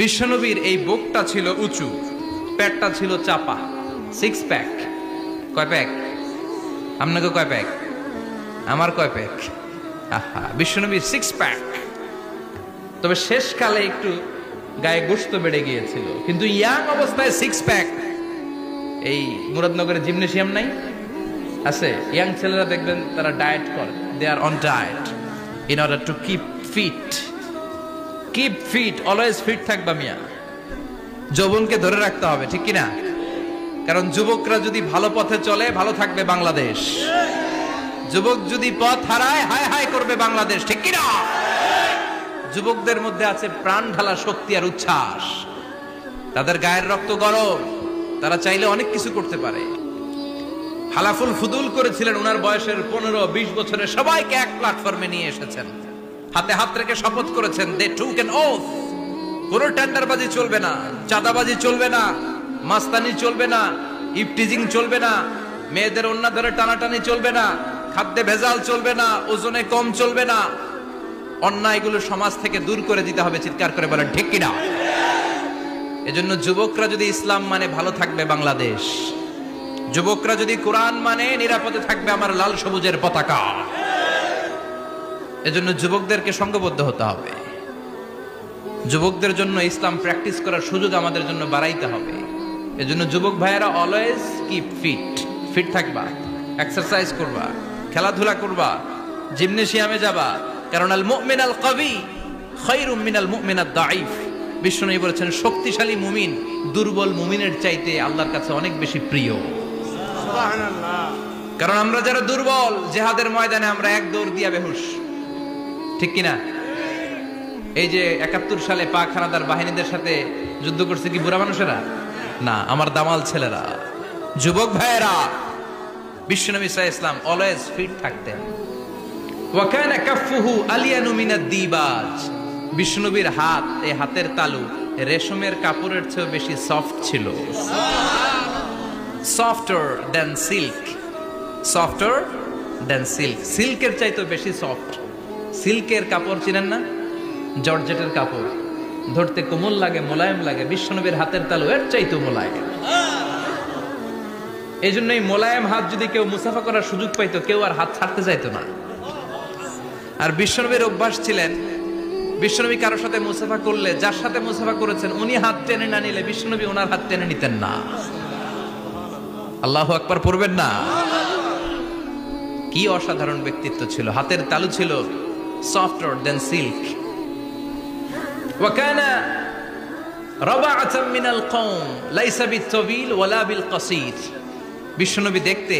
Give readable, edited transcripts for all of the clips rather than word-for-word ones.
বিশ্বনবীর এই বুকটা ছিল উঁচু, পেটটা ছিল চাপা, সিক্স প্যাক। কয় প্যাক? আপনাকে কয় প্যাক? আমার কয় প্যাক? আহা, বিশ্বনবীর সিক্স প্যাক। তবে শেষকালে একটু গায়ে গোশত বেড়ে গিয়েছিল, কিন্তু ইয়াং অবস্থায় সিক্স প্যাক। এই মুরাদনগরের জিমনেশিয়াম নাই আছে, ইয়াং ছেলেরা দেখবেন তারা ডায়েট করে, they are on diet in order to keep fit. Keep fit, always fit থাকবা মিয়া। যৌবনকে ধরে রাখতে হবে, ঠিক কিনা? কারণ যুবকরা যদি ভালো পথে চলে, ভালো থাকবে বাংলাদেশ। যুবক যদি পথ হারায়, হায় হায় করবে বাংলাদেশ, ঠিক কিনা? যুবকদের মধ্যে আছে প্রাণ ঢালা শক্তি আর উচ্ছ্বাস, তাদের গায়ের রক্ত গরম, তারা চাইলে অনেক কিছু করতে পারে। হালাফুল ফুদুল করেছিলেন, ওনার বয়সের 15-20 বছরে সবাইকে এক প্ল্যাটফর্মে নিয়ে এসেছেন, হাতে হাত রেখে শপথ করেছেন, দে টুক অ্যান ওথ, কোনো টেন্ডারবাজি চলবে না, চাঁদাবাজি চলবে না, মাস্তানি চলবে না, ইফটিজিং চলবে না, মেয়েদের ওন্না ধরে টানাটানি চলবে না, খাদ্যে ভেজাল চলবে না, ওজনে কম চলবে না, অন্যায়গুলো সমাজ থেকে দূর করে দিতে হবে। চিৎকার করে বলেন ঠিক কিনা? এজন্য যুবকরা যদি ইসলাম মানে, ভালো থাকবে বাংলাদেশ। যুবকরা যদি কোরআন মানে, নিরাপদে থাকবে আমার লাল সবুজের পতাকা। এজন্য যুবকদেরকে সংঘবদ্ধ হতে হবে। যুবকদের জন্য ইসলাম প্র্যাকটিস করার সুযোগ আমাদের জন্য বাড়াইতে হবে। এজন্য যুবক ভাইয়েরা অলওয়েজ কিপ ফিট। ফিট থাকবা, এক্সারসাইজ করবা, খেলাধুলা করবা, জিমনেশিয়ামে যাবা। কারণ আল মুমিন আল কবি খায়রুম মিনাল মুমিন আদ দাঈফ। বিষ্ণু বলেছেন, শক্তিশালী মুমিন দুর্বল মুমিনের চাইতে আল্লাহর কাছে অনেক বেশি প্রিয়। সুবহানাল্লাহ। কারণ আমরা যারা দুর্বল, জিহাদের ময়দানে আমরা এক দৌড় দিয়া বেহুশ, ঠিক কিনা? এই যে 71 সালে পাক হানাদার বাহিনীদের সাথে যুদ্ধ করছে কি বুড়া মানুষেরা? না, আমার দামাল ছেলেরা, যুবক ভাইয়েরা। বিশ্বনবী সাল্লাল্লাহু আলাইহি ওয়াসাল্লাম অলওয়েজ ফিট থাকতেন। ওয়া কানা কাফফুহু আলিয়ানু মিনাদ দিবাজ। বিশ্বনবীর হাত, এই হাতের তালু রেশমের কাপড়ের চেয়ে বেশি সফট ছিল। Softer than silk, softer than silk. সিল্কের চাইতে বেশি সফট। সিল্কের কাপড় চিনেন না? জর্জেটের কাপড় ধরতে কোমল লাগে, মোলায়েম লাগে। বিশ্বনবীর হাতের তালু এর চাইতে মোলায়েম। এই জন্য এই মোলায়েম হাত যদি কেউ মুসাফা করার সুযোগ পাইতো, কেউ আর হাত ছাড়তে চাইতো না। আর বিশ্বনবীর অভ্যাস ছিলেন, বিশ্বনবী কারোর সাথে মুসাফা করলে, যার সাথে মুসাফা করেছেন উনি হাত টেনে না নিলে বিশ্বনবী ওনার হাত টেনে নিতেন না। আল্লাহু আকবার পড়বেন না? কি অসাধারণ ব্যক্তিত্ব ছিল। হাতের তালু ছিল সফটার দেন সিল্ক। ওয়া কানা রাবাআতাম মিনাল কওম লাইসা বিত-তাবিল ওয়ালা বিল কাসীর। বিশ্বনবী দেখতে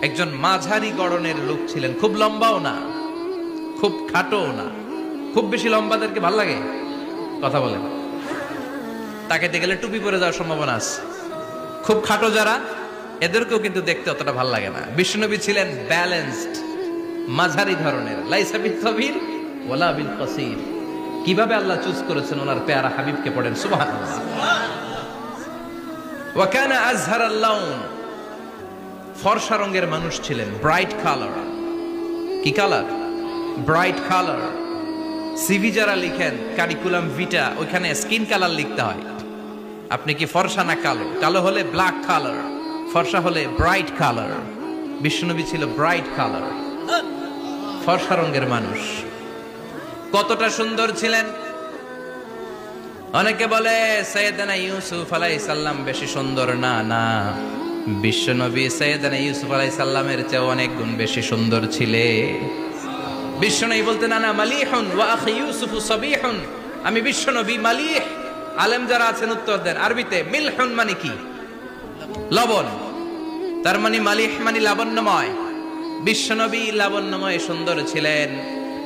একজন মাঝারি গড়নের লোক ছিলেন, খুব লম্বাও না, খুব খাটোও না। খুব বেশি লম্বাদেরকে ভালো লাগে? কথা বলেন। তাকাইতে গেলে টুপি পরে যাওয়ার সম্ভাবনা আছে। খুব খাটো যারা, এদেরকেও কিন্তু দেখতে অতটা ভালো লাগে না। বিশ্বনবী ছিলেন ব্যালেন্সড, মাঝারি ধরনের। লাইসা বিত-তাবিল ওয়ালা বিল কাসীর। কিভাবে আল্লাহ চুজ করেছেন ওনার পেয়ারা হাবিবকে, পড়েন সুবহানাল্লাহ। ওয়া কানা আযহারাল লাউন। ফর্সা রঙের মানুষ ছিলেন, ব্রাইট কালার। কি কালার? Bright colour. সিভি যারা লিখেন, কারিকুলাম ভিটা, ওইখানে স্কিন কালার লিখতে হয়। আপনি কি ফর্সা না কালো? কালো হলে ব্ল্যাক কালার, ফর্সা হলে ব্রাইট কালার। বিশ্বনবী ছিল ব্রাইট কালার, ফর্সা রঙের মানুষ। কতটা সুন্দর ছিলেন! অনেকে বলে সাইয়েদনা ইউসুফ আলাইহিস সালাম বেশি সুন্দর। না না, বিশ্বনবী সাইয়েদনা ইউসুফ আলাইহিস সালামের চেয়ে অনেক গুণ বেশি সুন্দর ছিলেন। বিশ্বনবী বলতেন, আনা মালিহুন ওয়া আখি ইউসুফু সাবিহুন। আমি বিশ্বনবী মালিহ। আলেম যারা আছেন উত্তর দেন আরবিতে। মিলহুন মানে কি? লবণ। তার মানে মালিহ মানে লাবণ্যময়। বিশ্বনবী লাবণ্যময় সুন্দর ছিলেন,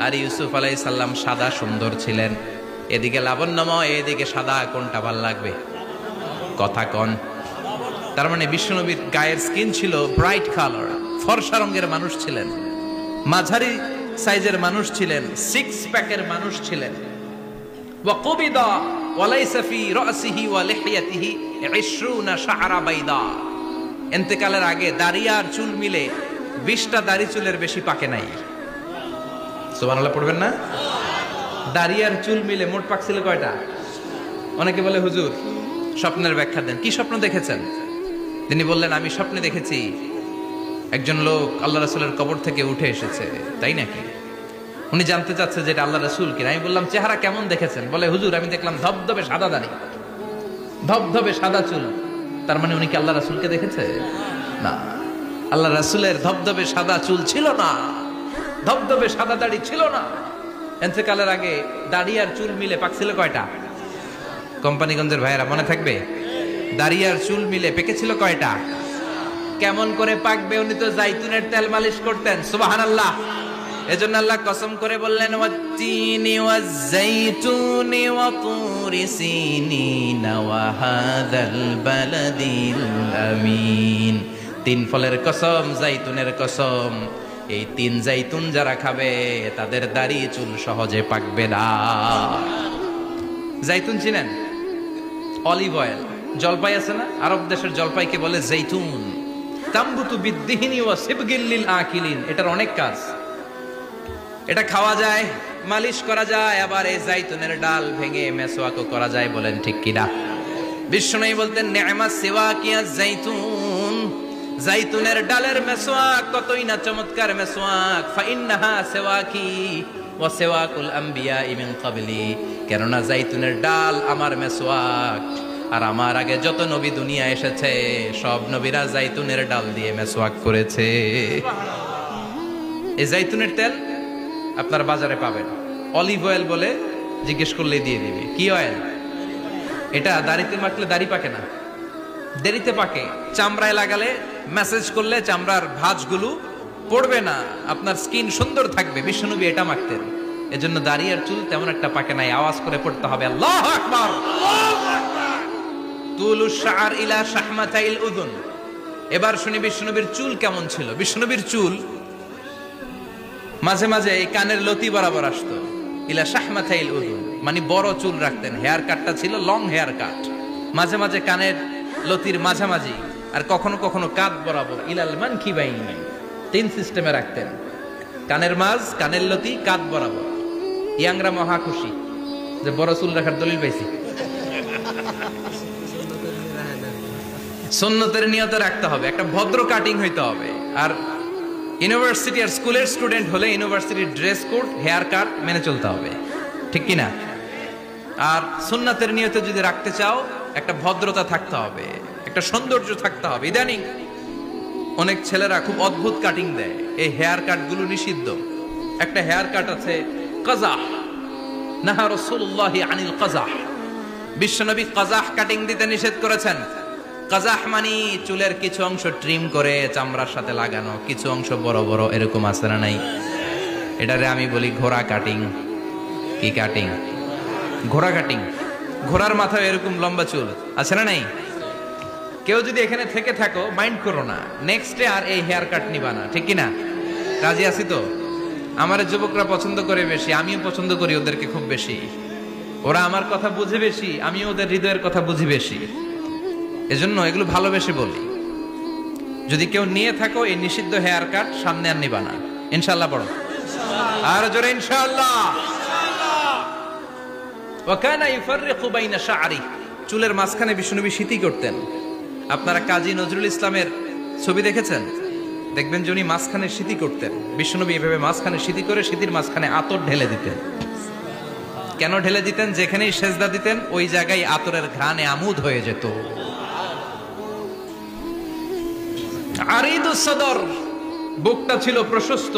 আর ইউসুফ আলাইহিস সালাম সাদা সুন্দর ছিলেন। এদিকে লাবণ্যময়, এদিকে সাদা, কোনটা ভাল লাগবে? কথা কন। তার মানে বিশ্বনবীর গায়ের স্কিন ছিল ব্রাইট কালার, ফর্সা রঙের মানুষ ছিলেন, মাঝারি সাইজের মানুষ ছিলেন, সিক্স প্যাকের মানুষ ছিলেন। ওয়া কুবিদা ওয়া লাইসা ফি রাসিহি ওয়া লিহিয়াতিহি 20 শাআরা বাইদা। ইন্তেকালের আগে দাড়ি আর চুল মিলে 20টা দাড়ি চুলের বেশি পাকে নাই। সুবহানাল্লাহ পড়বেন না? দাড়ি আর চুল মিলে মোট পাকছিল কয়টা? অনেকে বলে হুজুর স্বপ্নের ব্যাখ্যা দেন, কি স্বপ্ন দেখেছেন? তিনি বললেন আমি স্বপ্নে দেখেছি একজন লোক আল্লাহ রাসূলের কবর থেকে উঠে এসেছে। তাই নাকি? উনি জানতে চাচ্ছে যে এটা আল্লাহ রাসূল কিনা। আমি বললাম চেহারা কেমন দেখেছেন? বলে হুজুর আমি দেখলাম ধবধবে সাদা দাড়ি, ধবধবে সাদা চুল। তার মানে উনি কি আল্লাহ রাসূলকে দেখেছে? না, আল্লাহ রাসূলের ধবধবে সাদা চুল ছিল না, ধবধবে সাদা দাড়ি ছিল না। এতেকালের আগে দাড়ি আর চুল মিলে পাকছিল কয়টা? কোম্পানিগঞ্জের ভাইয়েরা মনে থাকবে, দাড়ি আর চুল মিলে পেকেছিল কয়টা? কেমন করে পাকবে? উনি তো জাইতুনের তেল মালিশ করতেন। সুবহানাল্লাহ। এজন্য আল্লাহ কসম করে বললেন ওয়াত্তিনি ওয়াজ-জাইতুনি ওয়া তুরি সিনিনা ওয়া হাযাল বালাদিল আমিন। তিন ফলের কসম, জাইতুনের কসম, এই তিন জাইতুন যারা খাবে তাদের দাড়ি চুল সহজে পাকবে না। জাইতুন চিনেন? Olive oil. জলপাই আছে না, আরব দেশের জলপাইকে বলে জাইতুন। তামবুতু বিদ্দিহিনি ওয়া সিবগিল লিল আকিলিন। এটার অনেক কাজ। এটা খাওয়া যায়, মালিশ করা যায়, আবার এই জাইতুনের ডাল ভেঙে মেসওয়াকও করা যায়। বলেন ঠিক কিনা? বিষ্ণু বলতেন নি'মা সিওয়াকিয়া জাইতুন, জাইতুনের ডালের মেসওয়াক কতই না চমৎকার মেসওয়াক। ফাইন্নাহা সিওয়াকি ওয়া সিওয়াকুল আমবিয়া মিন ক্বাবলি। কেননা জাইতুনের ডাল আমার মেসওয়াক, আর আমার আগে যত নবী দুনিয়া এসেছে সব নবীরা জাইতুনের ডাল দিয়ে মেসওয়াক করেছে। এই জাইতুনের তেল আপনার বাজারে পাবেন। অলিভ অয়েল বলে জিজ্ঞেস করলে দিয়ে দিবে। কি অয়েল? এটা দাড়িতে মাখলে দাড়ি পাকে না, দেরিতে পাকে। চামড়ায় লাগালে ম্যাসেজ করলে চামড়ার ভাঁজগুলো পড়বে না, আপনার স্কিন সুন্দর থাকবে। বিশ্বনবী এটা মাখতেন। এজন্য দাড়ি আর চুল তেমন একটা পাকে নাই। আওয়াজ করে পড়তে হবে আল্লাহু আকবার। তুলু শাআর ইলা শাহমাতাইল উযুন। এবার শুনি বিশ্বনবীর চুল কেমন ছিল। বিশ্বনবীর চুল মাঝে মাঝে এই কানের লতি বরাবর আসতো। ইলা শাহমাতাইল উযুন মানে বড় চুল রাখতেন। হেয়ার কাটটা ছিল লং হেয়ার কাট, মাঝে মাঝে কানের লতির মাঝামাঝি, আর কখনো কখনো কাঁধ বরাবর। ইলাল মানকিবাইন, তিন সিস্টেমে রাখতেন। কানের মাঝ, কানের লতি, কাঁধ বরাবর। ইয়াংরা মহা খুশি যে বড় চুল রাখার দলিল পাইছি। সুন্নতের নিয়তে রাখতে হবে, একটা ভদ্র কাটিং হইতে হবে। আর ইউনিভার্সিটি আর স্কুলের স্টুডেন্ট হলে ইউনিভার্সিটির ড্রেস কোড, হেয়ার কাট মেনে চলতে হবে, ঠিক কিনা? আর সুন্নাতের নিয়তে যদি রাখতে চাও একটা ভদ্রতা থাকতে হবে, একটা সৌন্দর্য থাকতে হবে। ইদানিং অনেক ছেলেরা খুব অদ্ভুত কাটিং দেয়। এই হেয়ার কাট গুলো নিষিদ্ধ। একটা হেয়ার কাট আছে কাজাহ, নাহা রাসূলুল্লাহি আনিল কাজাহ। বিশ্বনবী কাজাহ কাটিং দিতে নিষেধ করেছেন। কাজাহ মানে চুলের কিছু অংশ ট্রিম করে চামড়ার সাথে লাগানো, কিছু অংশ বড় বড়, এরকম আছে না নাই? এটারে আমি বলি ঘোড়া কাটিং। কি কাটিং? ঘোড়া কাটিং। ঘোড়ার মাথায় এরকম লম্বা চুল আছে না নাই? কেউ যদি এখানে থেকে থাকো মাইন্ড করো না, নেক্সট ডে আর এই হেয়ার কাট নিবা না, ঠিক কিনা? রাজি আছি তো? আমার যুবকরা পছন্দ করে বেশি, আমিও পছন্দ করি ওদেরকে খুব বেশি। ওরা আমার কথা বুঝে বেশি, আমিও ওদের হৃদয়ের কথা বুঝি বেশি। এজন্য এগুলো ভালোবেসে বলি। যদি কেউ নিয়ে থাকো এই নিষিদ্ধ হেয়ার কাট, সামনে আর নিবা না। ইনশাআল্লাহ পড়ো, আর জোরে ইনশাআল্লাহ। ওয়া কানা ইফাররিকু বাইনা শা'রি। চুলের মাঝখানে বিষ্ণুনবী সিঁথি করতেন। আপনারা কাজী নজরুল ইসলামের ছবি দেখেছেন? দেখবেন যে উনি মাঝখানে সিঁথি করতেন। বিষ্ণুনবী এভাবে মাঝখানে সিঁথি করে সিঁথির মাঝখানে আতর ঢেলে দিতেন। কেন ঢেলে দিতেন? যেখানেই সেজদা দিতেন ওই জায়গায় আতরের ঘ্রাণে আমোদ হয়ে যেত। আরিদুস সদর, বুকটা ছিল প্রশস্ত,